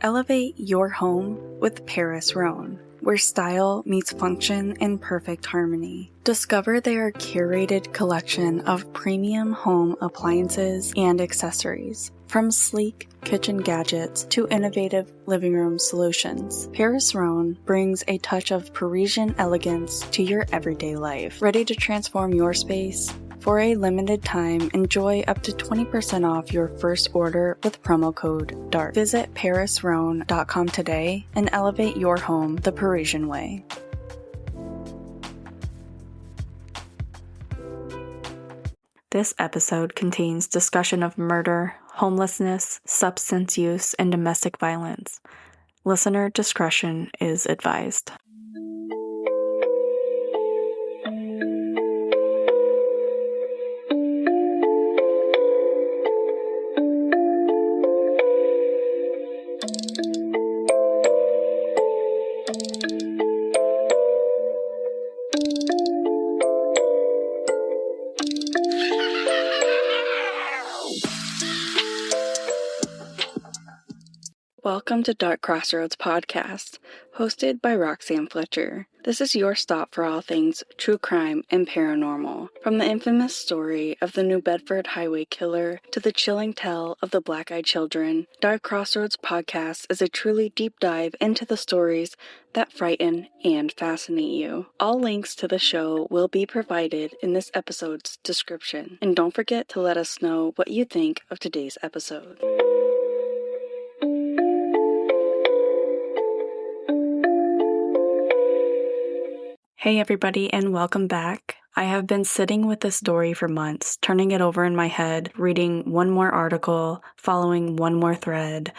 Elevate your home with Paris Rhone, where style meets function in perfect harmony. Discover their curated collection of premium home appliances and accessories, from sleek kitchen gadgets to innovative living room solutions. Paris Rhone brings a touch of Parisian elegance to your everyday life. Ready to transform your space? For a limited time, enjoy up to 20% off your first order with promo code DARK. Visit parisrhone.com today and elevate your home the Parisian way. This episode contains discussion of murder, homelessness, substance use, and domestic violence. Listener discretion is advised. Welcome to Dark Crossroads Podcast, hosted by Roxanne Fletcher. This is your stop for all things true crime and paranormal. From the infamous story of the New Bedford highway killer to the chilling tale of the black-eyed children, Dark Crossroads Podcast is a truly deep dive into the stories that frighten and fascinate you. All links to the show will be provided in this episode's description. And don't forget to let us know what you think of today's episode. Hey everybody, and welcome back. I have been sitting with this story for months, turning it over in my head, reading one more article, following one more thread,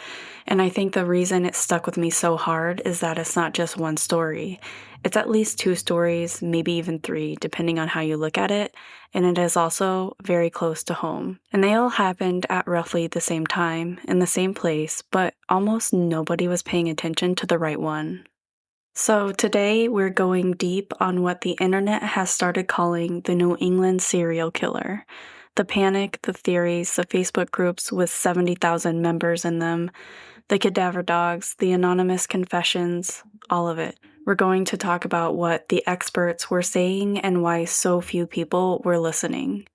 and I think the reason it stuck with me so hard is that it's not just one story. It's at least two stories, maybe even three, depending on how you look at it, and it is also very close to home. And they all happened at roughly the same time, in the same place, but almost nobody was paying attention to the right one. So today we're going deep on what the internet has started calling the New England serial killer. The panic, the theories, the Facebook groups with 70,000 members in them, the cadaver dogs, the anonymous confessions, all of it. We're going to talk about what the experts were saying and why so few people were listening.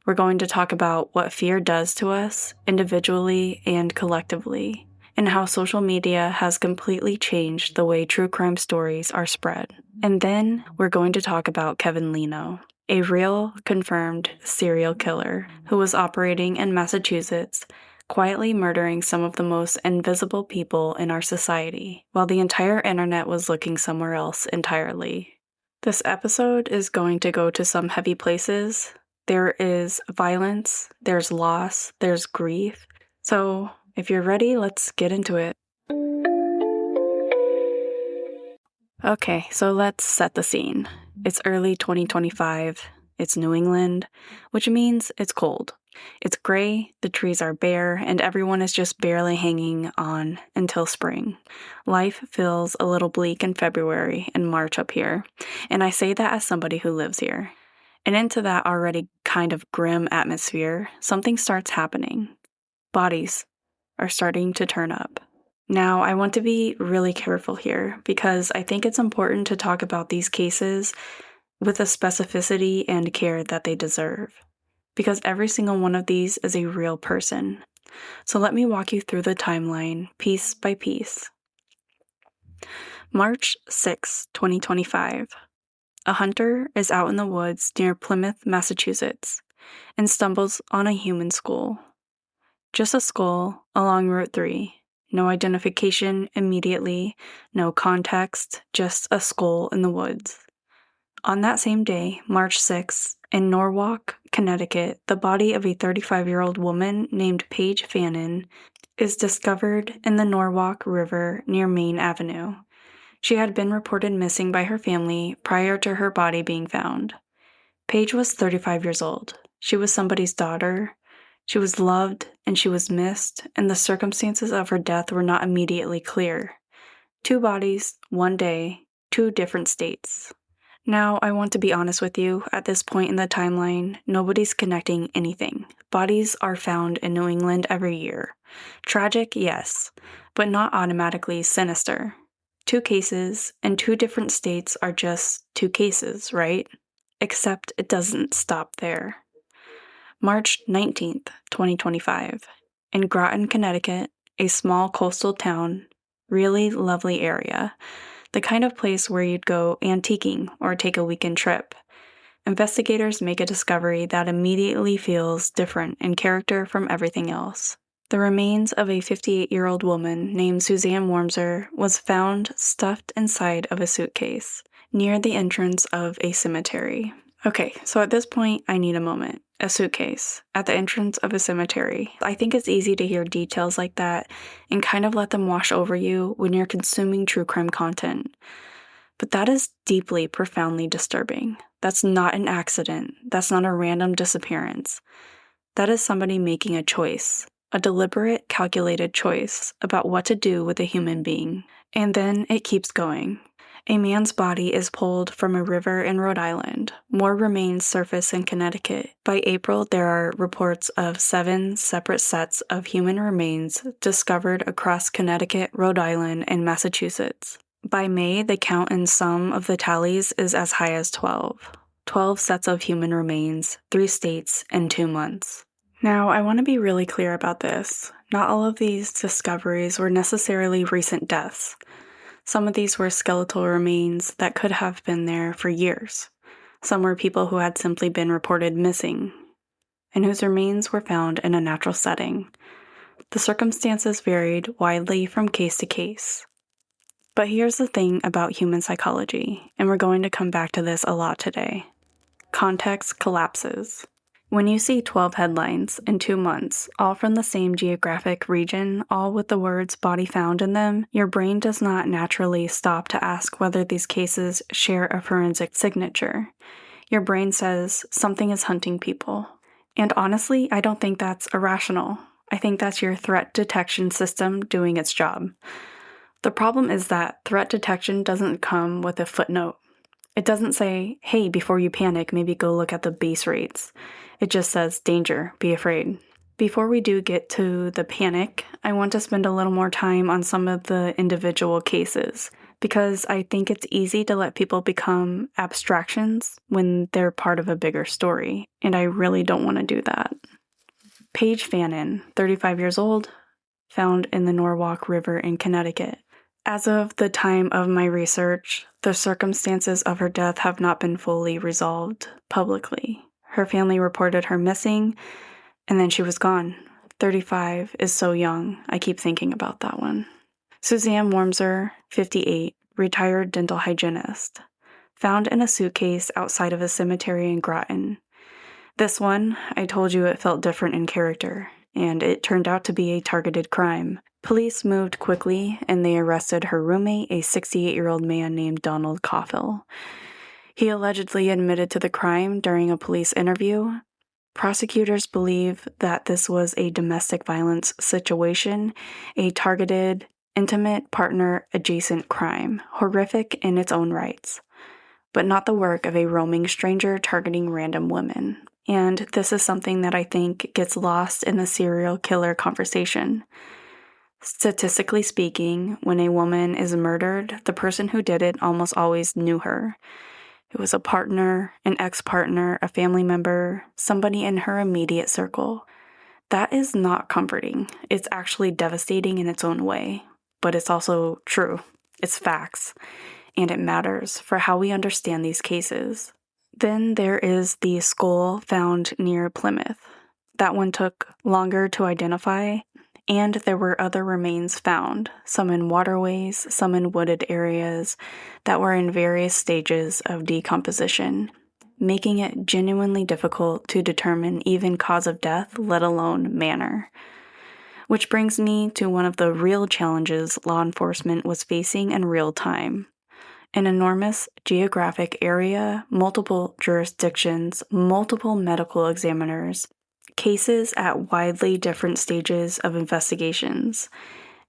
We're going to talk about what fear does to us, individually and collectively, and how social media has completely changed the way true crime stories are spread. And then we're going to talk about Kevin Leno, a real, confirmed serial killer who was operating in Massachusetts, quietly murdering some of the most invisible people in our society, while the entire internet was looking somewhere else entirely. This episode is going to go to some heavy places. There is violence, there's loss, there's grief. So if you're ready, let's get into it. Okay, so let's set the scene. It's early 2025. It's New England, which means it's cold. It's gray, the trees are bare, and everyone is just barely hanging on until spring. Life feels a little bleak in February and March up here, and I say that as somebody who lives here. And into that already kind of grim atmosphere, something starts happening. Bodies are starting to turn up. Now, I want to be really careful here because I think it's important to talk about these cases with the specificity and care that they deserve, because every single one of these is a real person. So let me walk you through the timeline piece by piece. March 6, 2025. A hunter is out in the woods near Plymouth, Massachusetts, and stumbles on a human skull. Just a skull along Route 3. No identification immediately, no context, just a skull in the woods. On that same day, March 6, in Norwalk, Connecticut, the body of a 35-year-old woman named Paige Fannin is discovered in the Norwalk River near Main Avenue. She had been reported missing by her family prior to her body being found. Paige was 35 years old. She was somebody's daughter. She was loved and she was missed, and the circumstances of her death were not immediately clear. 2 bodies, 1 day, 2 different states. Now, I want to be honest with you. At this point in the timeline, nobody's connecting anything. Bodies are found in New England every year. Tragic, yes, but not automatically sinister. 2 cases in 2 different states are just 2 cases, right? Except it doesn't stop there. March 19th, 2025. In Groton, Connecticut, a small coastal town, really lovely area. The kind of place where you'd go antiquing or take a weekend trip. Investigators make a discovery that immediately feels different in character from everything else. The remains of a 58-year-old woman named Suzanne Wormser was found stuffed inside of a suitcase near the entrance of a cemetery. Okay, so at this point, I need a moment. A suitcase at the entrance of a cemetery. I think it's easy to hear details like that and kind of let them wash over you when you're consuming true crime content. But that is deeply, profoundly disturbing. That's not an accident. That's not a random disappearance. That is somebody making a choice, a deliberate, calculated choice about what to do with a human being. And then it keeps going. A man's body is pulled from a river in Rhode Island. More remains surface in Connecticut. By April, there are reports of 7 separate sets of human remains discovered across Connecticut, Rhode Island, and Massachusetts. By May, the count in some of the tallies is as high as 12. 12 sets of human remains, 3 states, in 2 months. Now, I want to be really clear about this. Not all of these discoveries were necessarily recent deaths. Some of these were skeletal remains that could have been there for years. Some were people who had simply been reported missing, and whose remains were found in a natural setting. The circumstances varied widely from case to case. But here's the thing about human psychology, and we're going to come back to this a lot today. Context collapses. When you see 12 headlines in 2 months, all from the same geographic region, all with the words body found in them, your brain does not naturally stop to ask whether these cases share a forensic signature. Your brain says something is hunting people. And honestly, I don't think that's irrational. I think that's your threat detection system doing its job. The problem is that threat detection doesn't come with a footnote. It doesn't say, hey, before you panic, maybe go look at the base rates. It just says, danger, be afraid. Before we do get to the panic, I want to spend a little more time on some of the individual cases, because I think it's easy to let people become abstractions when they're part of a bigger story, and I really don't want to do that. Paige Fannin, 35 years old, found in the Norwalk River in Connecticut. As of the time of my research, the circumstances of her death have not been fully resolved publicly. Her family reported her missing, and then she was gone. 35 is so young. I keep thinking about that one. Suzanne Wormser, 58, retired dental hygienist, found in a suitcase outside of a cemetery in Groton. This one, I told you it felt different in character, and it turned out to be a targeted crime. Police moved quickly, and they arrested her roommate, a 68-year-old man named Donald Coffell. He allegedly admitted to the crime during a police interview. Prosecutors believe that this was a domestic violence situation, a targeted, intimate partner-adjacent crime, horrific in its own rights, but not the work of a roaming stranger targeting random women. And this is something that I think gets lost in the serial killer conversation. Statistically speaking, when a woman is murdered, the person who did it almost always knew her. It was a partner, an ex-partner, a family member, somebody in her immediate circle. That is not comforting. It's actually devastating in its own way, but it's also true. It's facts, and it matters for how we understand these cases. Then there is the skull found near Plymouth. That one took longer to identify, and there were other remains found, some in waterways, some in wooded areas, that were in various stages of decomposition, making it genuinely difficult to determine even cause of death, let alone manner. Which brings me to one of the real challenges law enforcement was facing in real time. An enormous geographic area, multiple jurisdictions, multiple medical examiners, cases at widely different stages of investigations,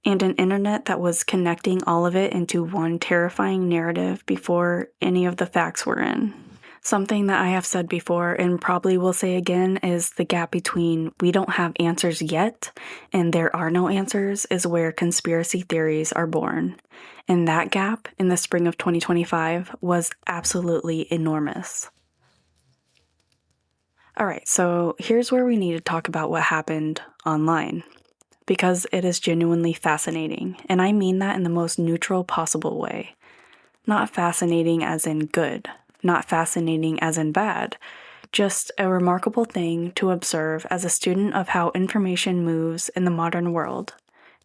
and an internet that was connecting all of it into one terrifying narrative before any of the facts were in. Something that I have said before and probably will say again is the gap between we don't have answers yet and there are no answers is where conspiracy theories are born. And that gap in the spring of 2025 was absolutely enormous. All right, so here's where we need to talk about what happened online, because it is genuinely fascinating, and I mean that in the most neutral possible way. Not fascinating as in good, not fascinating as in bad, just a remarkable thing to observe as a student of how information moves in the modern world.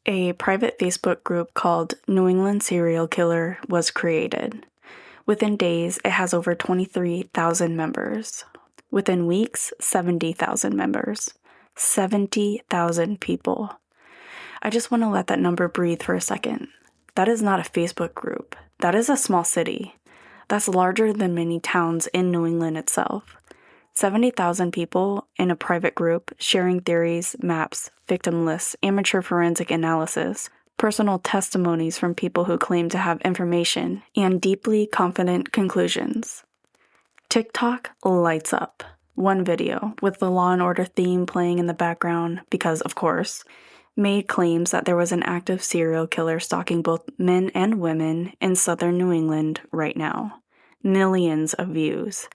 A private Facebook group called New England Serial Killer was created. Within days, it has over 23,000 members. Within weeks, 70,000 members. 70,000 people. I just want to let that number breathe for a second. That is not a Facebook group. That is a small city. That's larger than many towns in New England itself. 70,000 people in a private group sharing theories, maps, victim lists, amateur forensic analysis, personal testimonies from people who claim to have information, and deeply confident conclusions. TikTok lights up. One video, with the Law and Order theme playing in the background, because, of course, made claims that there was an active serial killer stalking both men and women in southern New England right now. Millions of views.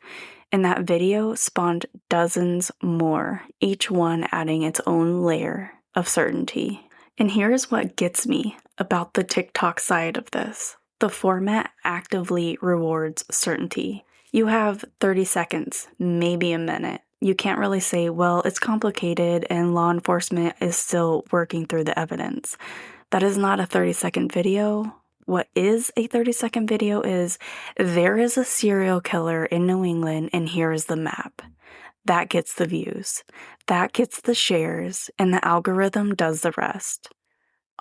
And that video spawned dozens more, each one adding its own layer of certainty. And here's what gets me about the TikTok side of this. The format actively rewards certainty. You have 30 seconds, maybe a minute. You can't really say, well, it's complicated and law enforcement is still working through the evidence. That is not a 30-second video. What is a 30-second video is, there is a serial killer in New England and here is the map. That gets the views. That gets the shares, and the algorithm does the rest.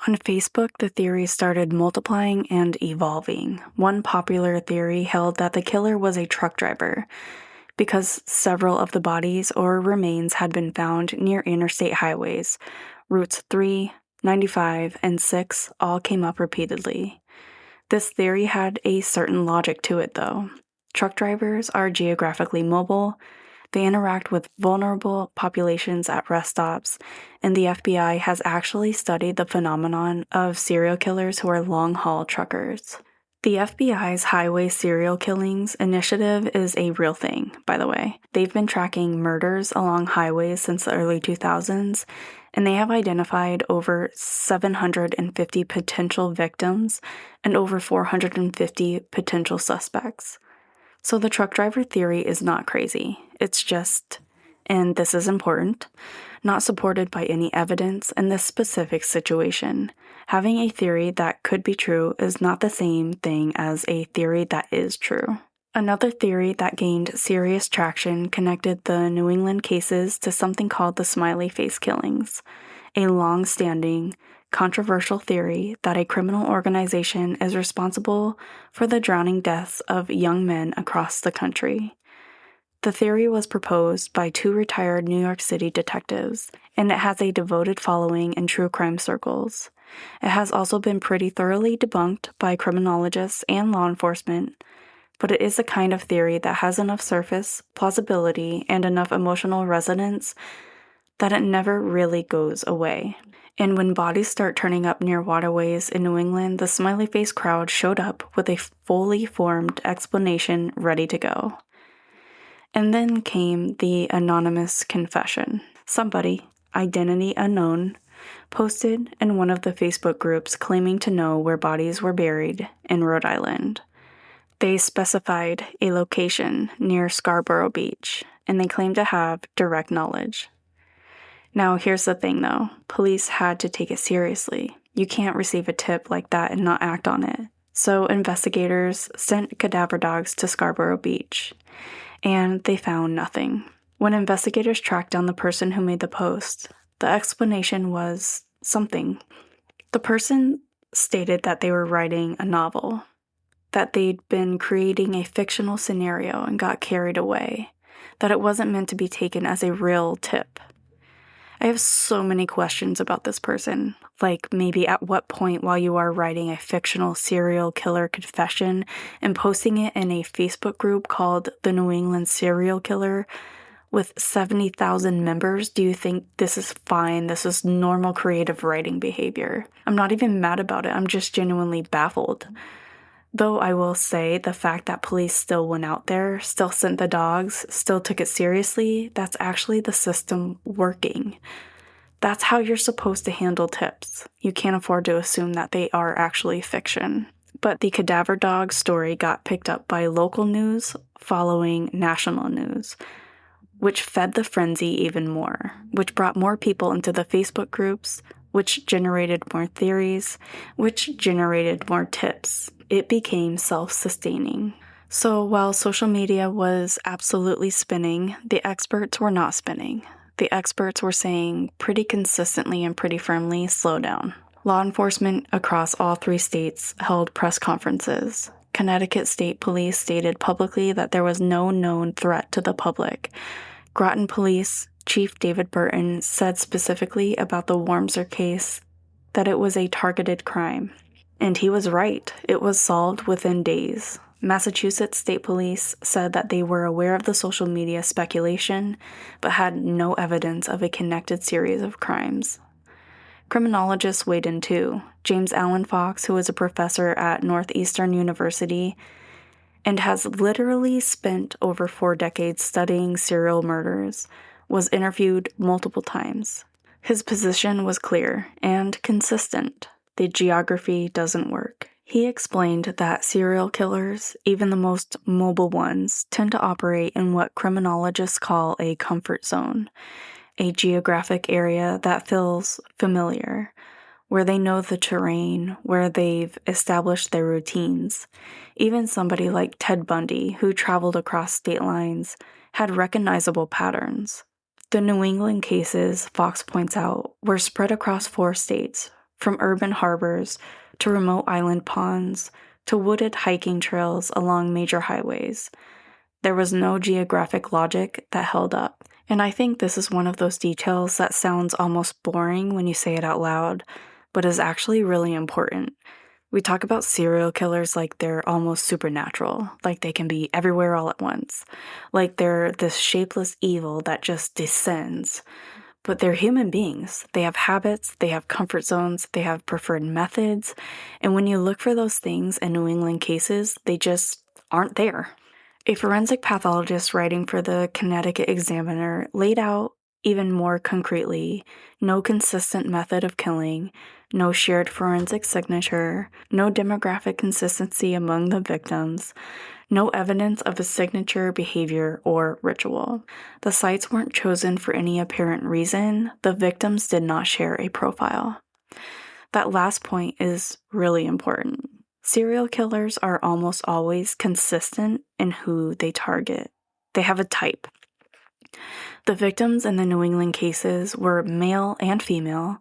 On Facebook, the theories started multiplying and evolving. One popular theory held that the killer was a truck driver, because several of the bodies or remains had been found near interstate highways. Routes 3, 95, and 6 all came up repeatedly. This theory had a certain logic to it, though. Truck drivers are geographically mobile, they interact with vulnerable populations at rest stops, and the FBI has actually studied the phenomenon of serial killers who are long-haul truckers. The FBI's Highway Serial Killings initiative is a real thing, by the way. They've been tracking murders along highways since the early 2000s, and they have identified over 750 potential victims and over 450 potential suspects. So the truck driver theory is not crazy. It's just, and this is important, not supported by any evidence in this specific situation. Having a theory that could be true is not the same thing as a theory that is true. Another theory that gained serious traction connected the New England cases to something called the smiley face killings, a long-standing, controversial theory that a criminal organization is responsible for the drowning deaths of young men across the country. The theory was proposed by 2 retired New York City detectives, and it has a devoted following in true crime circles. It has also been pretty thoroughly debunked by criminologists and law enforcement, but it is a kind of theory that has enough surface plausibility and enough emotional resonance that it never really goes away. And when bodies start turning up near waterways in New England, the smiley face crowd showed up with a fully formed explanation ready to go. And then came the anonymous confession. Somebody, identity unknown, posted in one of the Facebook groups claiming to know where bodies were buried in Rhode Island. They specified a location near Scarborough Beach, and they claimed to have direct knowledge. Now, here's the thing, though. Police had to take it seriously. You can't receive a tip like that and not act on it. So investigators sent cadaver dogs to Scarborough Beach, and they found nothing. When investigators tracked down the person who made the post, the explanation was something. The person stated that they were writing a novel, that they'd been creating a fictional scenario and got carried away, that it wasn't meant to be taken as a real tip. I have so many questions about this person. Like maybe at what point while you are writing a fictional serial killer confession and posting it in a Facebook group called the New England Serial Killer with 70,000 members, do you think this is fine? This is normal creative writing behavior. I'm not even mad about it. I'm just genuinely baffled. Though I will say the fact that police still went out there, still sent the dogs, still took it seriously, that's actually the system working. That's how you're supposed to handle tips. You can't afford to assume that they are actually fiction. But the cadaver dog story got picked up by local news following national news, which fed the frenzy even more, which brought more people into the Facebook groups, which generated more theories, which generated more tips. It became self-sustaining. So while social media was absolutely spinning, the experts were not spinning. The experts were saying pretty consistently and pretty firmly, slow down. Law enforcement across all 3 states held press conferences. Connecticut State Police stated publicly that there was no known threat to the public. Groton Police Chief David Burton said specifically about the Wormser case that it was a targeted crime. And he was right. It was solved within days. Massachusetts State Police said that they were aware of the social media speculation, but had no evidence of a connected series of crimes. Criminologists weighed in too. James Allen Fox, who is a professor at Northeastern University and has literally spent over 4 decades studying serial murders, was interviewed multiple times. His position was clear and consistent. The geography doesn't work. He explained that serial killers, even the most mobile ones, tend to operate in what criminologists call a comfort zone, a geographic area that feels familiar, where they know the terrain, where they've established their routines. Even somebody like Ted Bundy, who traveled across state lines, had recognizable patterns. The New England cases, Fox points out, were spread across 4 states, from urban harbors to remote island ponds to wooded hiking trails along major highways. There was no geographic logic that held up. And I think this is one of those details that sounds almost boring when you say it out loud, but is actually really important. We talk about serial killers like they're almost supernatural, like they can be everywhere all at once, like they're this shapeless evil that just descends. But they're human beings. They have habits, they have comfort zones, they have preferred methods, and when you look for those things in New England cases, they just aren't there. A forensic pathologist writing for the Connecticut Examiner laid out even more concretely no consistent method of killing, no shared forensic signature, no demographic consistency among the victims, no evidence of a signature, behavior, or ritual. The sites weren't chosen for any apparent reason. The victims did not share a profile. That last point is really important. Serial killers are almost always consistent in who they target. They have a type. The victims in the New England cases were male and female,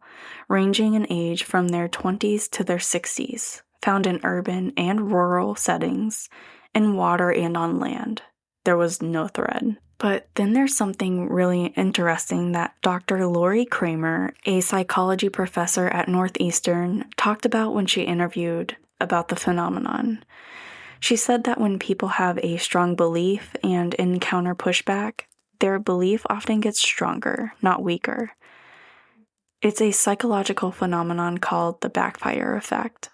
ranging in age from their 20s to their 60s, found in urban and rural settings, in water and on land. There was no thread. But then there's something really interesting that Dr. Lori Kramer, a psychology professor at Northeastern, talked about when she interviewed about the phenomenon. She said that when people have a strong belief and encounter pushback, their belief often gets stronger, not weaker. It's a psychological phenomenon called the backfire effect.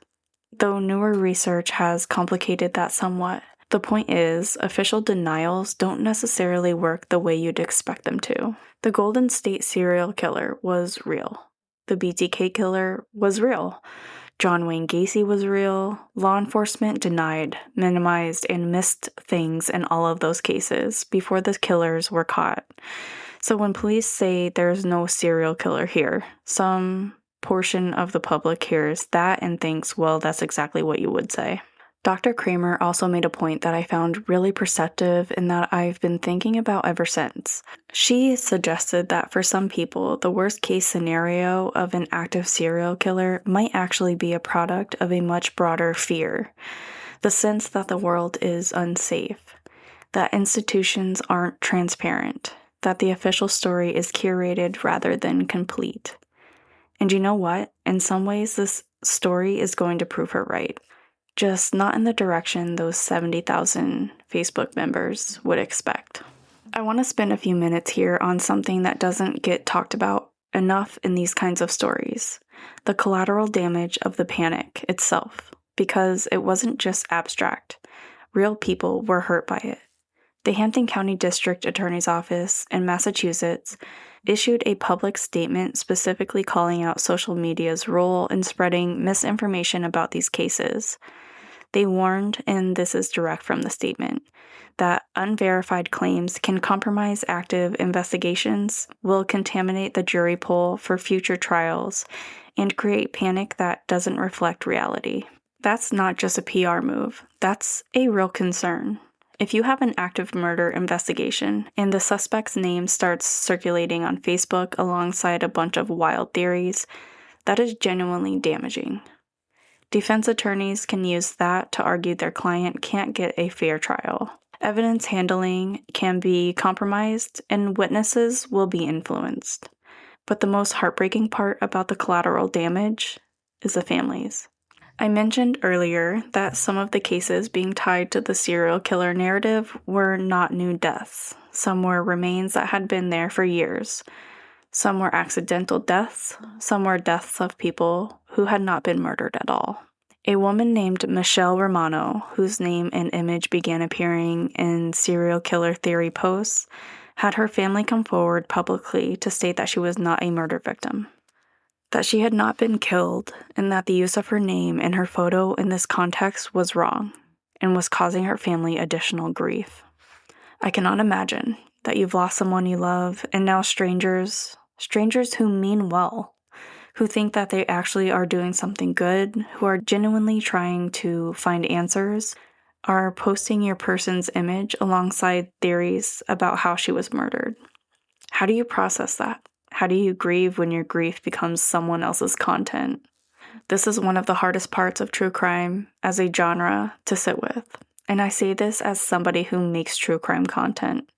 Though newer research has complicated that somewhat, the point is, official denials don't necessarily work the way you'd expect them to. The Golden State serial killer was real. The BTK killer was real. John Wayne Gacy was real. Law enforcement denied, minimized, and missed things in all of those cases before the killers were caught. So when police say there's no serial killer here, some portion of the public hears that and thinks, well, that's exactly what you would say. Dr. Kramer also made a point that I found really perceptive and that I've been thinking about ever since. She suggested that for some people, the worst case scenario of an active serial killer might actually be a product of a much broader fear. The sense that the world is unsafe, that institutions aren't transparent, that the official story is curated rather than complete. And you know what? In some ways, this story is going to prove her right. Just not in the direction those 70,000 Facebook members would expect. I want to spend a few minutes here on something that doesn't get talked about enough in these kinds of stories: the collateral damage of the panic itself, because it wasn't just abstract. Real people were hurt by it. The Hampton County District Attorney's Office in Massachusetts issued a public statement specifically calling out social media's role in spreading misinformation about these cases. They warned, and this is direct from the statement, that unverified claims can compromise active investigations, will contaminate the jury pool for future trials, and create panic that doesn't reflect reality. That's not just a PR move. That's a real concern. If you have an active murder investigation and the suspect's name starts circulating on Facebook alongside a bunch of wild theories, that is genuinely damaging. Defense attorneys can use that to argue their client can't get a fair trial. Evidence handling can be compromised and witnesses will be influenced. But the most heartbreaking part about the collateral damage is the families. I mentioned earlier that some of the cases being tied to the serial killer narrative were not new deaths. Some were remains that had been there for years. Some were accidental deaths. Some were deaths of people who had not been murdered at all. A woman named Michelle Romano, whose name and image began appearing in serial killer theory posts, had her family come forward publicly to state that she was not a murder victim, that she had not been killed, and that the use of her name and her photo in this context was wrong and was causing her family additional grief. I cannot imagine that you've lost someone you love, and now strangers who mean well, who think that they actually are doing something good, who are genuinely trying to find answers, are posting your person's image alongside theories about how she was murdered. How do you process that? How do you grieve when your grief becomes someone else's content? This is one of the hardest parts of true crime as a genre to sit with. And I say this as somebody who makes true crime content,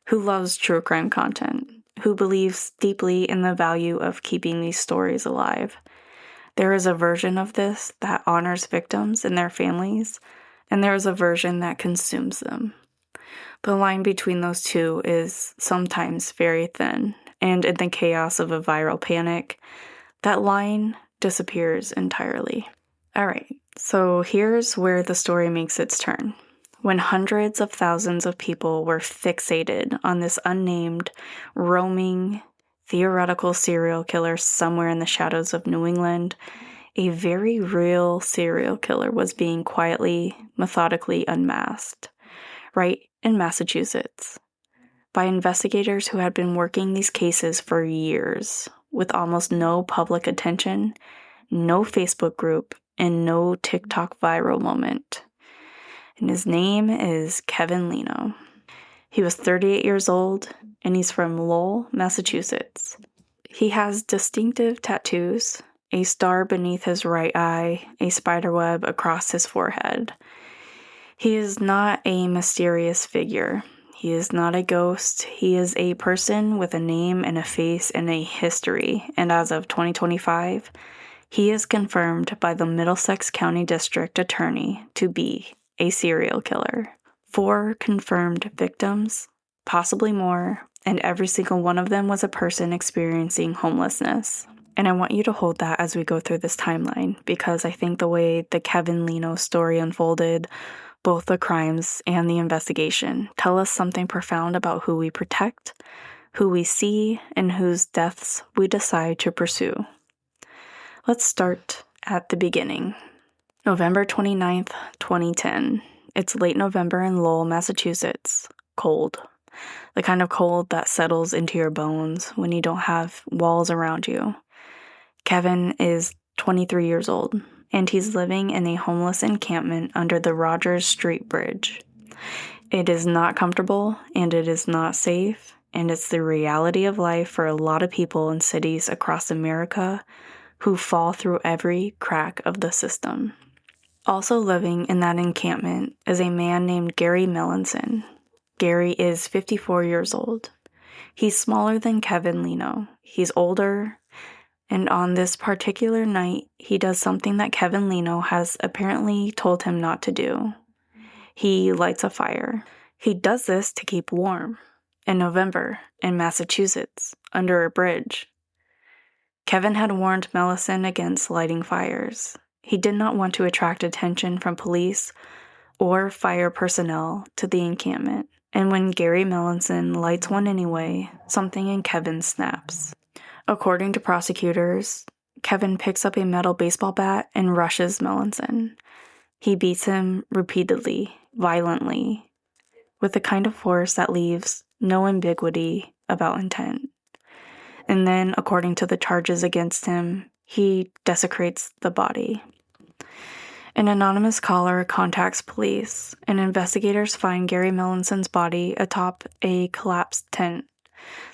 who loves true crime content, who believes deeply in the value of keeping these stories alive. There is a version of this that honors victims and their families, and there is a version that consumes them. The line between those two is sometimes very thin, and in the chaos of a viral panic, that line disappears entirely. All right, so here's where the story makes its turn. When hundreds of thousands of people were fixated on this unnamed, roaming, theoretical serial killer somewhere in the shadows of New England, a very real serial killer was being quietly, methodically unmasked, right in Massachusetts, by investigators who had been working these cases for years, with almost no public attention, no Facebook group, and no TikTok viral moment. And his name is Kevin Leno. He was 38 years old, and he's from Lowell, Massachusetts. He has distinctive tattoos, a star beneath his right eye, a spiderweb across his forehead. He is not a mysterious figure. He is not a ghost. He is a person with a name and a face and a history, and as of 2025, he is confirmed by the Middlesex County District Attorney to be a serial killer. 4 confirmed victims, possibly more, and every single one of them was a person experiencing homelessness. And I want you to hold that as we go through this timeline, because I think the way the Kevin Leno story unfolded, both the crimes and the investigation, tell us something profound about who we protect, who we see, and whose deaths we decide to pursue. Let's start at the beginning. November 29th, 2010. It's late November in Lowell, Massachusetts. Cold. The kind of cold that settles into your bones when you don't have walls around you. Kevin is 23 years old, and he's living in a homeless encampment under the Rogers Street Bridge. It is not comfortable, and it is not safe, and it's the reality of life for a lot of people in cities across America who fall through every crack of the system. Also living in that encampment is a man named Gary Melanson. Gary is 54 years old. He's smaller than Kevin Leno. He's older, And on this particular night, he does something that Kevin Leno has apparently told him not to do. He lights a fire. He does this to keep warm in November in Massachusetts, under a bridge. Kevin had warned Mellison against lighting fires. He did not want to attract attention from police or fire personnel to the encampment. And when Gary Mellison lights one anyway, something in Kevin snaps. According to prosecutors, Kevin picks up a metal baseball bat and rushes Mellison. He beats him repeatedly, violently, with the kind of force that leaves no ambiguity about intent. And then, according to the charges against him, he desecrates the body. An anonymous caller contacts police, and investigators find Gary Mellison's body atop a collapsed tent.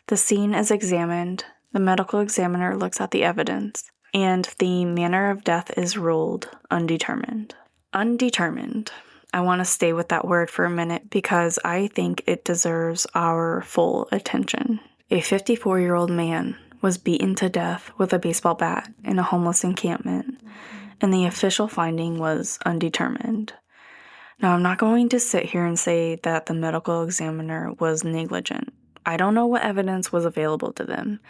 The scene is examined, the medical examiner looks at the evidence, and the manner of death is ruled undetermined. Undetermined. I want to stay with that word for a minute because I think it deserves our full attention. A 54-year-old man was beaten to death with a baseball bat in a homeless encampment, and the official finding was undetermined. Now, I'm not going to sit here and say that the medical examiner was negligent. I don't know what evidence was available to them.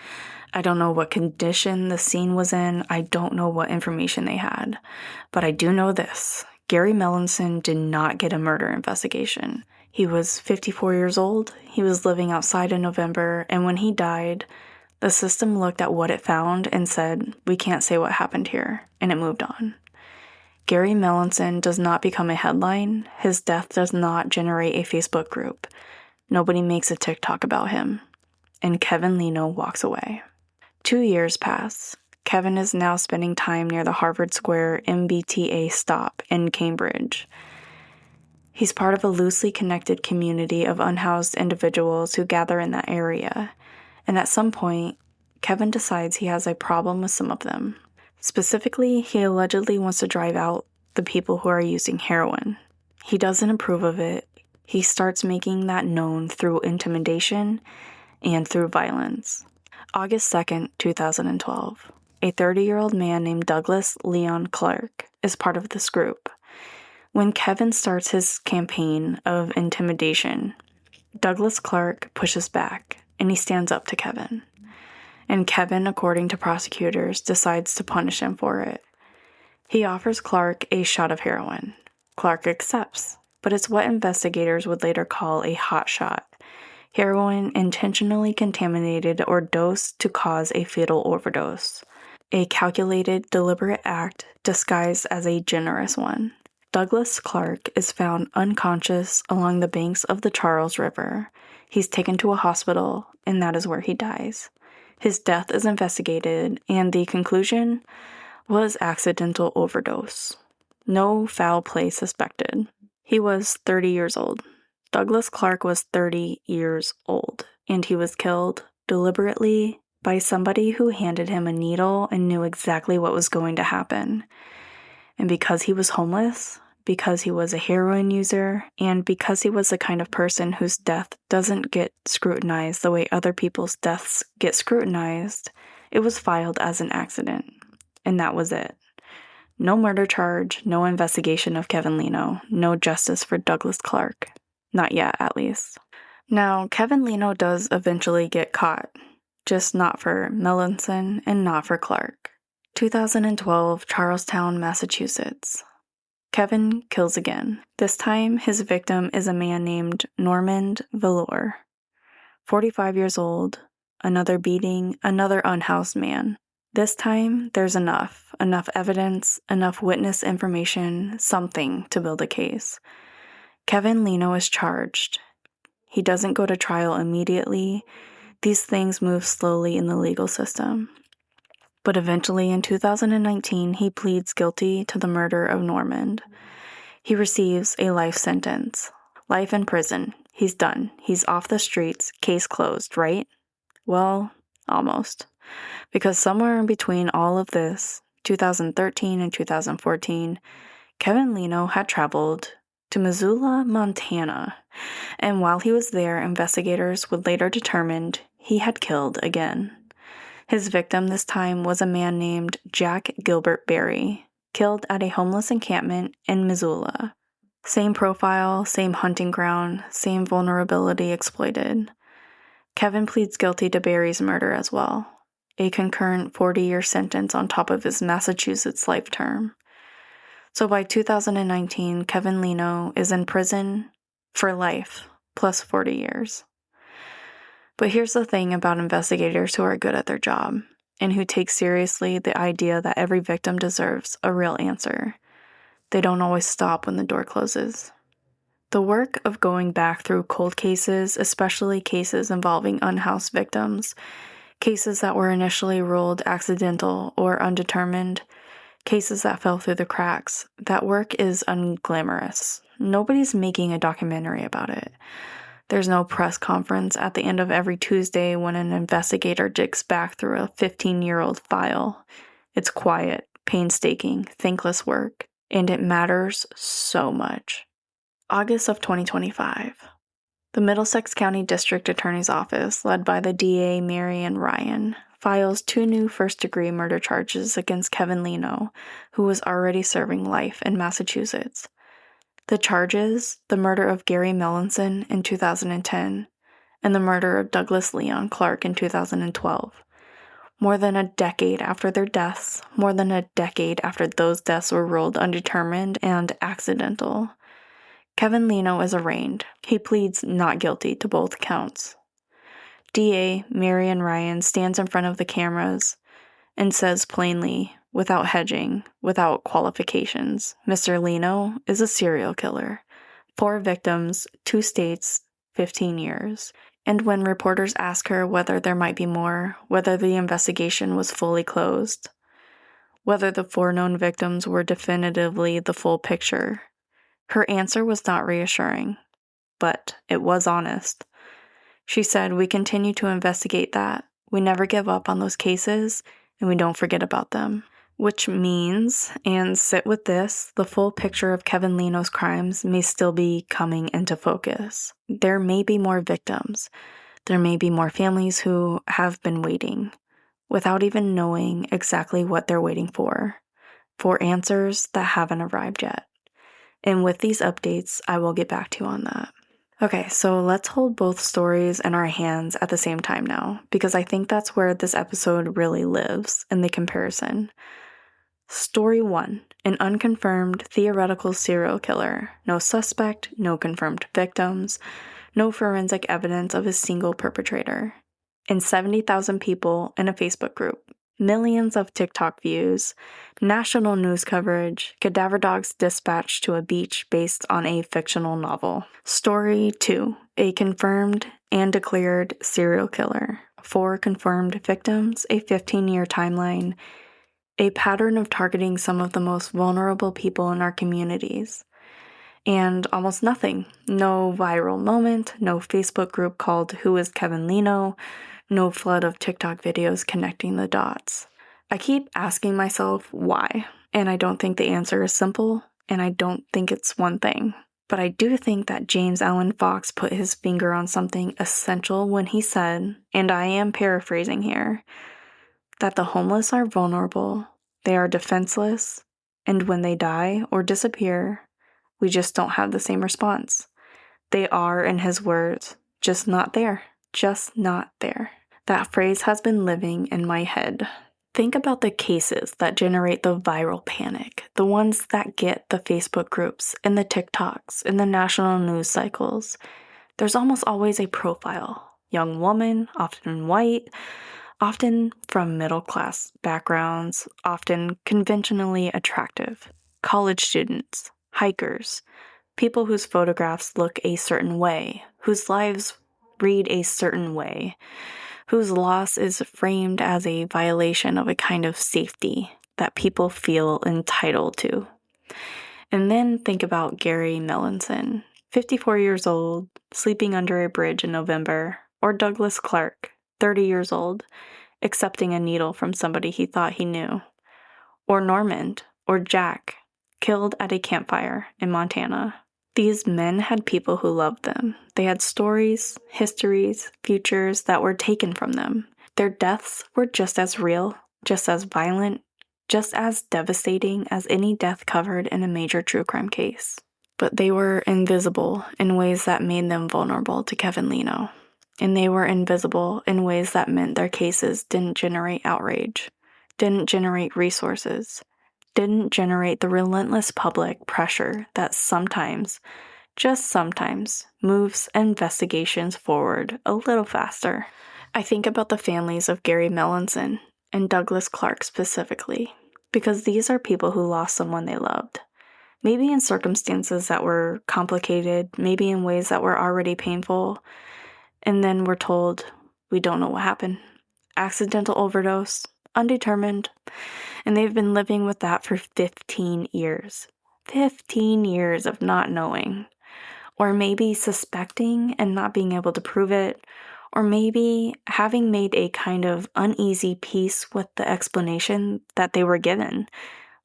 I don't know what condition the scene was in. I don't know what information they had. But I do know this. Gary Mellison did not get a murder investigation. He was 54 years old. He was living outside in November. And when he died, the system looked at what it found and said, we can't say what happened here. And it moved on. Gary Mellison does not become a headline. His death does not generate a Facebook group. Nobody makes a TikTok about him. And Kevin Leno walks away. 2 years pass. Kevin is now spending time near the Harvard Square MBTA stop in Cambridge. He's part of a loosely connected community of unhoused individuals who gather in that area. And at some point, Kevin decides he has a problem with some of them. Specifically, he allegedly wants to drive out the people who are using heroin. He doesn't approve of it. He starts making that known through intimidation and through violence. August 2nd, 2012. A 30-year-old man named Douglas Leon Clark is part of this group. When Kevin starts his campaign of intimidation, Douglas Clark pushes back and he stands up to Kevin. And Kevin, according to prosecutors, decides to punish him for it. He offers Clark a shot of heroin. Clark accepts, but it's what investigators would later call a hot shot. Heroin intentionally contaminated or dosed to cause a fatal overdose. A calculated, deliberate act disguised as a generous one. Douglas Clark is found unconscious along the banks of the Charles River. He's taken to a hospital, and that is where he dies. His death is investigated, and the conclusion was accidental overdose. No foul play suspected. He was 30 years old. Douglas Clark was 30 years old, and he was killed deliberately by somebody who handed him a needle and knew exactly what was going to happen. And because he was homeless, because he was a heroin user, and because he was the kind of person whose death doesn't get scrutinized the way other people's deaths get scrutinized, it was filed as an accident. And that was it. No murder charge, no investigation of Kevin Leno, no justice for Douglas Clark. Not yet, at least. Now, Kevin Leno does eventually get caught, just not for Mellison and not for Clark. 2012, Charlestown, Massachusetts. Kevin kills again. This time, his victim is a man named Norman Valor. 45 years old, another beating, another unhoused man. This time, there's enough evidence, enough witness information, something to build a case. Kevin Leno is charged. He doesn't go to trial immediately. These things move slowly in the legal system. But eventually, in 2019, he pleads guilty to the murder of Normand. He receives a life sentence. Life in prison. He's done. He's off the streets. Case closed, right? Well, almost. Because somewhere in between all of this, 2013 and 2014, Kevin Leno had traveled to Missoula, Montana, and while he was there, investigators would later determine he had killed again. His victim this time was a man named Jack Gilbert Berry, killed at a homeless encampment in Missoula. Same profile, same hunting ground, same vulnerability exploited. Kevin pleads guilty to Berry's murder as well, a concurrent 40-year sentence on top of his Massachusetts life term. So by 2019, Kevin Leno is in prison for life, plus 40 years. But here's the thing about investigators who are good at their job, and who take seriously the idea that every victim deserves a real answer. They don't always stop when the door closes. The work of going back through cold cases, especially cases involving unhoused victims, cases that were initially ruled accidental or undetermined, cases that fell through the cracks, that work is unglamorous. Nobody's making a documentary about it. There's no press conference at the end of every Tuesday when an investigator digs back through a 15-year-old file. It's quiet, painstaking, thankless work, and it matters so much. August of 2025. The Middlesex County District Attorney's Office, led by the DA Marion Ryan, files 2 new first-degree murder charges against Kevin Leno, who was already serving life in Massachusetts. The charges, the murder of Gary Melanson in 2010, and the murder of Douglas Leon Clark in 2012. More than a decade after their deaths, more than a decade after those deaths were ruled undetermined and accidental, Kevin Leno is arraigned. He pleads not guilty to both counts. DA Marion Ryan stands in front of the cameras and says plainly, without hedging, without qualifications, Mr. Leno is a serial killer. 4 victims, 2 states, 15 years. And when reporters ask her whether there might be more, whether the investigation was fully closed, whether the 4 known victims were definitively the full picture, her answer was not reassuring, but it was honest. She said, "We continue to investigate that. We never give up on those cases, and we don't forget about them." Which means, and sit with this, the full picture of Kevin Leno's crimes may still be coming into focus. There may be more victims. There may be more families who have been waiting, without even knowing exactly what they're waiting for answers that haven't arrived yet. And with these updates, I will get back to you on that. Okay, so let's hold both stories in our hands at the same time now, because I think that's where this episode really lives, in the comparison. Story 1, an unconfirmed theoretical serial killer. No suspect, no confirmed victims, no forensic evidence of a single perpetrator. And 70,000 people in a Facebook group. Millions of TikTok views, national news coverage, cadaver dogs dispatched to a beach based on a fictional novel. Story 2, a confirmed and declared serial killer. 4 confirmed victims, a 15-year timeline, a pattern of targeting some of the most vulnerable people in our communities. And almost nothing. No viral moment, no Facebook group called Who is Kevin Leno, no flood of TikTok videos connecting the dots. I keep asking myself why, and I don't think the answer is simple, and I don't think it's one thing. But I do think that James Allen Fox put his finger on something essential when he said, and I am paraphrasing here, that the homeless are vulnerable, they are defenseless, and when they die or disappear, we just don't have the same response. They are, in his words, just not there. Just not there. That phrase has been living in my head. Think about the cases that generate the viral panic, the ones that get the Facebook groups and the TikToks and the national news cycles. There's almost always a profile. Young woman, often white, often from middle-class backgrounds, often conventionally attractive. College students, hikers, people whose photographs look a certain way, whose lives read a certain way, whose loss is framed as a violation of a kind of safety that people feel entitled to. And then think about Gary Melanson, 54 years old, sleeping under a bridge in November, or Douglas Clark, 30 years old, accepting a needle from somebody he thought he knew, or Normand, or Jack, killed at a campfire in Montana. These men had people who loved them. They had stories, histories, futures that were taken from them. Their deaths were just as real, just as violent, just as devastating as any death covered in a major true crime case. But they were invisible in ways that made them vulnerable to Kevin Leno. And they were invisible in ways that meant their cases didn't generate outrage, didn't generate resources, didn't generate the relentless public pressure that sometimes, just sometimes, moves investigations forward a little faster. I think about the families of Gary Mellinson and Douglas Clark specifically, because these are people who lost someone they loved. Maybe in circumstances that were complicated, maybe in ways that were already painful, and then we're told we don't know what happened. Accidental overdose, undetermined, and they've been living with that for 15 years. 15 years of not knowing, or maybe suspecting and not being able to prove it, or maybe having made a kind of uneasy peace with the explanation that they were given,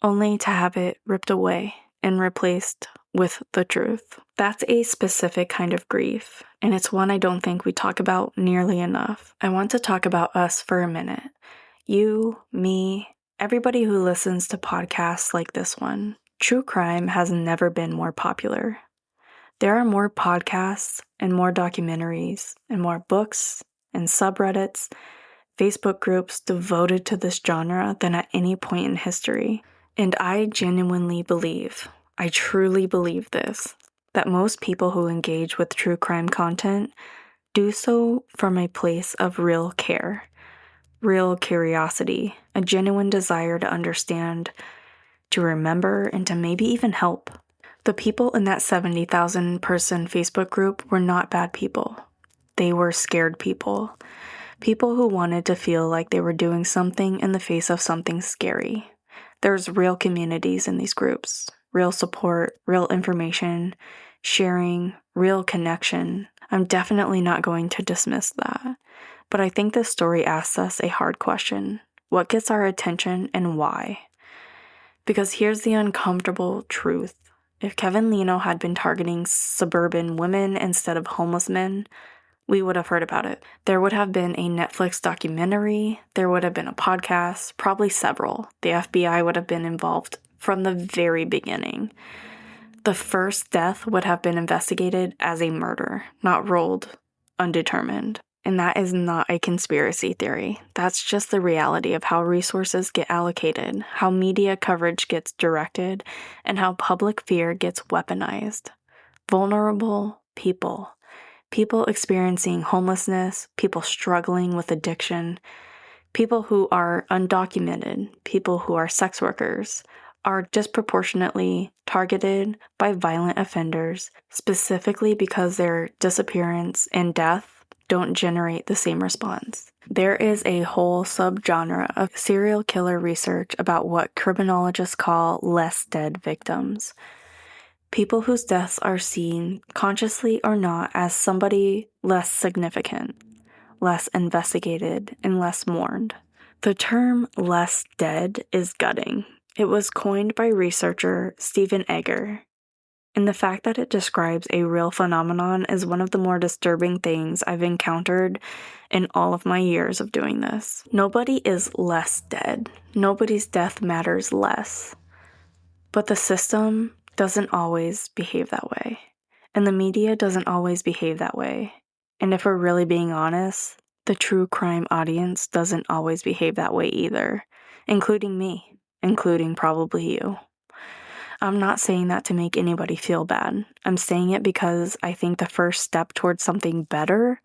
only to have it ripped away and replaced with the truth. That's a specific kind of grief, and it's one I don't think we talk about nearly enough. I want to talk about us for a minute. You, me, everybody who listens to podcasts like this one. True crime has never been more popular. There are more podcasts and more documentaries and more books and subreddits, Facebook groups devoted to this genre than at any point in history. And I genuinely believe, I truly believe this, that most people who engage with true crime content do so from a place of real care, real curiosity, a genuine desire to understand, to remember, and to maybe even help. The people in that 70,000 person Facebook group were not bad people. They were scared people. People who wanted to feel like they were doing something in the face of something scary. There's real communities in these groups, real support, real information, sharing, real connection. I'm definitely not going to dismiss that. But I think this story asks us a hard question. What gets our attention and why? Because here's the uncomfortable truth. If Kevin Leno had been targeting suburban women instead of homeless men, we would have heard about it. There would have been a Netflix documentary, there would have been a podcast, probably several. The FBI would have been involved from the very beginning. The first death would have been investigated as a murder, not rolled undetermined. And that is not a conspiracy theory. That's just the reality of how resources get allocated, how media coverage gets directed, and how public fear gets weaponized. Vulnerable people. People experiencing homelessness, people struggling with addiction, people who are undocumented, people who are sex workers, are disproportionately targeted by violent offenders, specifically because their disappearance and death don't generate the same response. There is a whole subgenre of serial killer research about what criminologists call less dead victims. People whose deaths are seen, consciously or not, as somebody less significant, less investigated, and less mourned. The term less dead is gutting. It was coined by researcher Stephen Egger, and the fact that it describes a real phenomenon is one of the more disturbing things I've encountered in all of my years of doing this. Nobody is less dead. Nobody's death matters less. But the system doesn't always behave that way. And the media doesn't always behave that way. And if we're really being honest, the true crime audience doesn't always behave that way either, including me, including probably you. I'm not saying that to make anybody feel bad. I'm saying it because I think the first step towards something better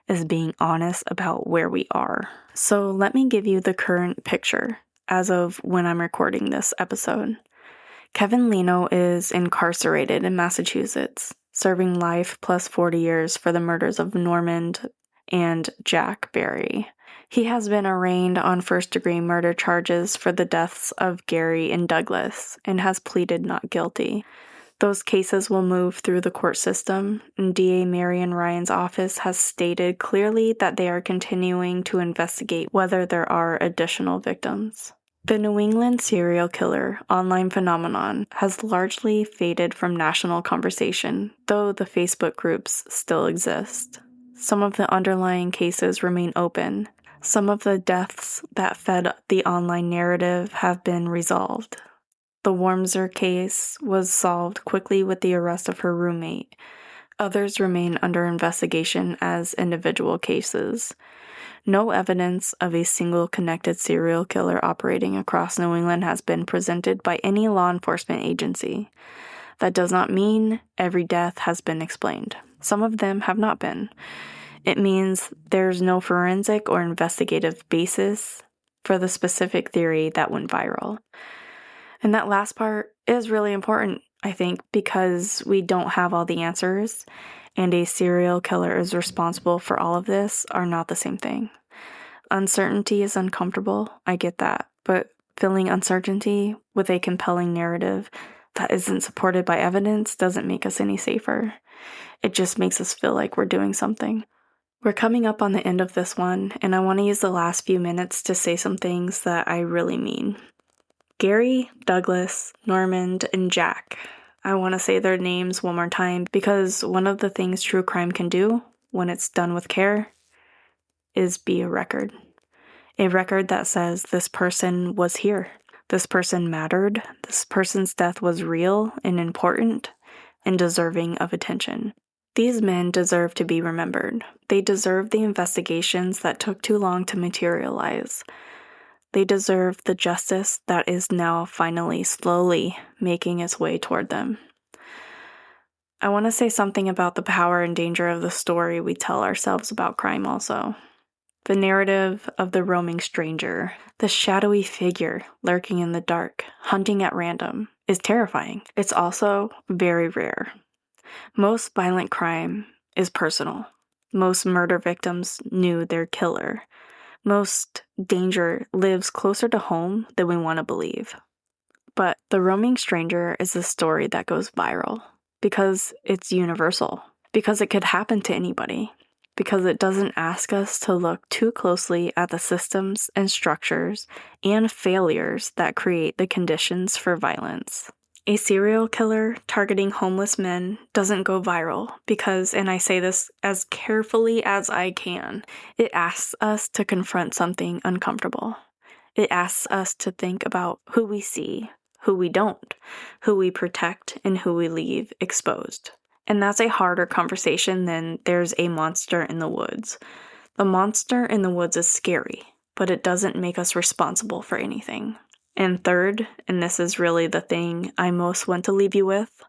is being honest about where we are. So let me give you the current picture as of when I'm recording this episode. Kevin Leno is incarcerated in Massachusetts, serving life plus 40 years for the murders of Normand and Jack Barry. He has been arraigned on first-degree murder charges for the deaths of Gary and Douglas and has pleaded not guilty. Those cases will move through the court system, and DA Marion Ryan's office has stated clearly that they are continuing to investigate whether there are additional victims. The New England serial killer online phenomenon has largely faded from national conversation, though the Facebook groups still exist. Some of the underlying cases remain open. Some of the deaths that fed the online narrative have been resolved. The Wormser case was solved quickly with the arrest of her roommate. Others remain under investigation as individual cases. No evidence of a single connected serial killer operating across New England has been presented by any law enforcement agency. That does not mean every death has been explained. Some of them have not been. It means there's no forensic or investigative basis for the specific theory that went viral. And that last part is really important, I think, because we don't have all the answers, and a serial killer is responsible for all of this are not the same thing. Uncertainty is uncomfortable, I get that, but filling uncertainty with a compelling narrative that isn't supported by evidence doesn't make us any safer. It just makes us feel like we're doing something. We're coming up on the end of this one, and I want to use the last few minutes to say some things that I really mean. Gary, Douglas, Normand, and Jack. I want to say their names one more time because one of the things true crime can do, when it's done with care, is be a record. A record that says this person was here. This person mattered. This person's death was real and important and deserving of attention. These men deserve to be remembered. They deserve the investigations that took too long to materialize. They deserve the justice that is now finally slowly making its way toward them. I want to say something about the power and danger of the story we tell ourselves about crime also. The narrative of the roaming stranger, the shadowy figure lurking in the dark, hunting at random, is terrifying. It's also very rare. Most violent crime is personal. Most murder victims knew their killer. Most danger lives closer to home than we want to believe. But the roaming stranger is a story that goes viral because it's universal, because it could happen to anybody, because it doesn't ask us to look too closely at the systems and structures and failures that create the conditions for violence. A serial killer targeting homeless men doesn't go viral because, and I say this as carefully as I can, it asks us to confront something uncomfortable. It asks us to think about who we see, who we don't, who we protect, and who we leave exposed. And that's a harder conversation than there's a monster in the woods. The monster in the woods is scary, but it doesn't make us responsible for anything. And third, and this is really the thing I most want to leave you with,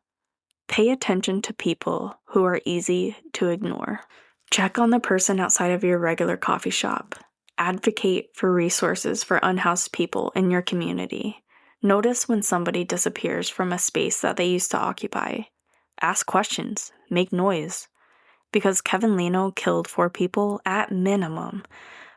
pay attention to people who are easy to ignore. Check on the person outside of your regular coffee shop. Advocate for resources for unhoused people in your community. Notice when somebody disappears from a space that they used to occupy. Ask questions. Make noise. Because Kevin Leno killed 4 people at minimum,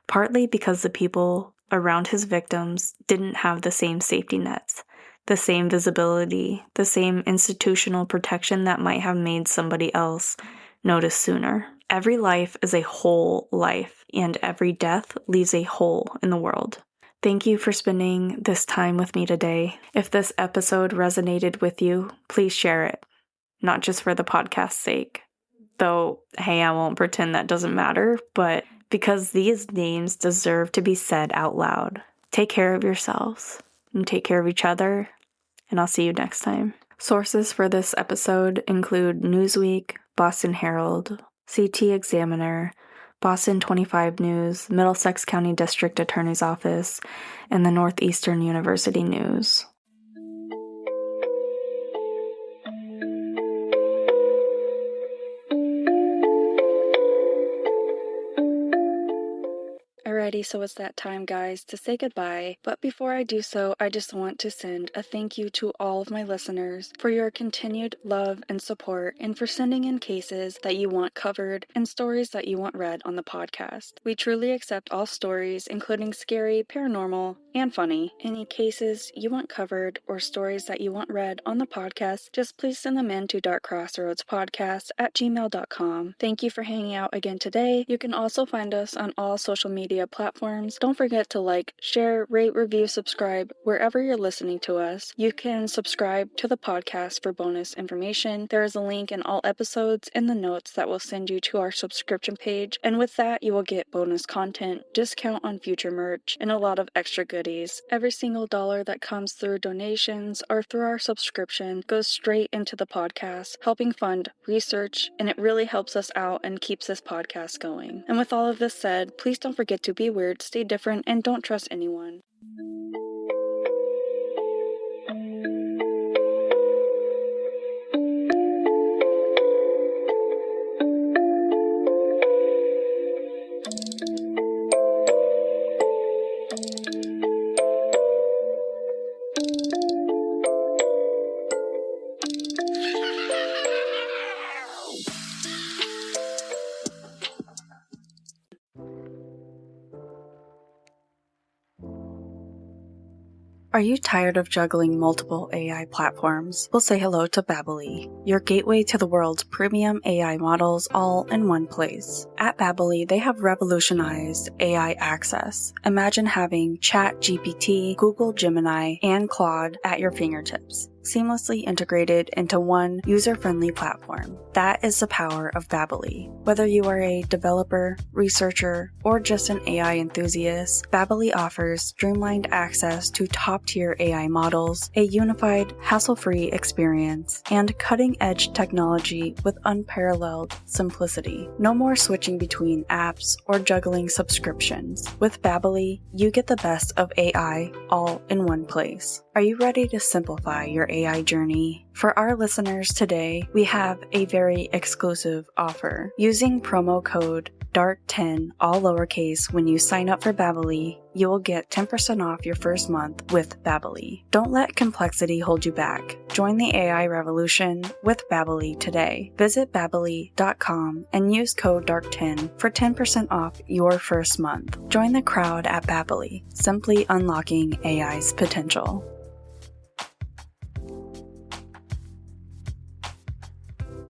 partly because the people around his victims didn't have the same safety nets, the same visibility, the same institutional protection that might have made somebody else notice sooner. Every life is a whole life, and every death leaves a hole in the world. Thank you for spending this time with me today. If this episode resonated with you, please share it, not just for the podcast's sake. Though, hey, I won't pretend that doesn't matter, but because these names deserve to be said out loud. Take care of yourselves and take care of each other, and I'll see you next time. Sources for this episode include Newsweek, Boston Herald, CT Examiner, Boston 25 News, Middlesex County District Attorney's Office, and the Northeastern University News. Alrighty, so it's that time, guys, to say goodbye. But before I do so, I just want to send a thank you to all of my listeners for your continued love and support and for sending in cases that you want covered and stories that you want read on the podcast. We truly accept all stories, including scary, paranormal, and funny. Any cases you want covered or stories that you want read on the podcast, just please send them in to darkcrossroadspodcast@gmail.com. Thank you for hanging out again today. You can also find us on all social media platforms, don't forget to like, share, rate, review, subscribe wherever you're listening to us. You can subscribe to the podcast for bonus information. There is a link in all episodes in the notes that will send you to our subscription page, and with that you will get bonus content, discount on future merch, and a lot of extra goodies. Every single dollar that comes through donations or through our subscription goes straight into the podcast, helping fund research, and it really helps us out and keeps this podcast going. And with all of this said, please don't forget to be weird, stay different, and don't trust anyone. Are you tired of juggling multiple AI platforms? We'll say hello to Babbly, your gateway to the world's premium AI models all in one place. At Babbly, they have revolutionized AI access. Imagine having ChatGPT, Google Gemini, and Claude at your fingertips, seamlessly integrated into one user-friendly platform. That is the power of Babbly. Whether you are a developer, researcher, or just an AI enthusiast, Babbly offers streamlined access to top-tier AI models, a unified, hassle-free experience, and cutting-edge technology with unparalleled simplicity. No more switching between apps or juggling subscriptions. With Babbly, you get the best of AI all in one place. Are you ready to simplify your AI journey? For our listeners today, we have a very exclusive offer. Using promo code DARK10, all lowercase, when you sign up for Babbly, you will get 10% off your first month with Babbly. Don't let complexity hold you back. Join the AI revolution with Babbly today. Visit Babbly.com and use code DARK10 for 10% off your first month. Join the crowd at Babbly, simply unlocking AI's potential.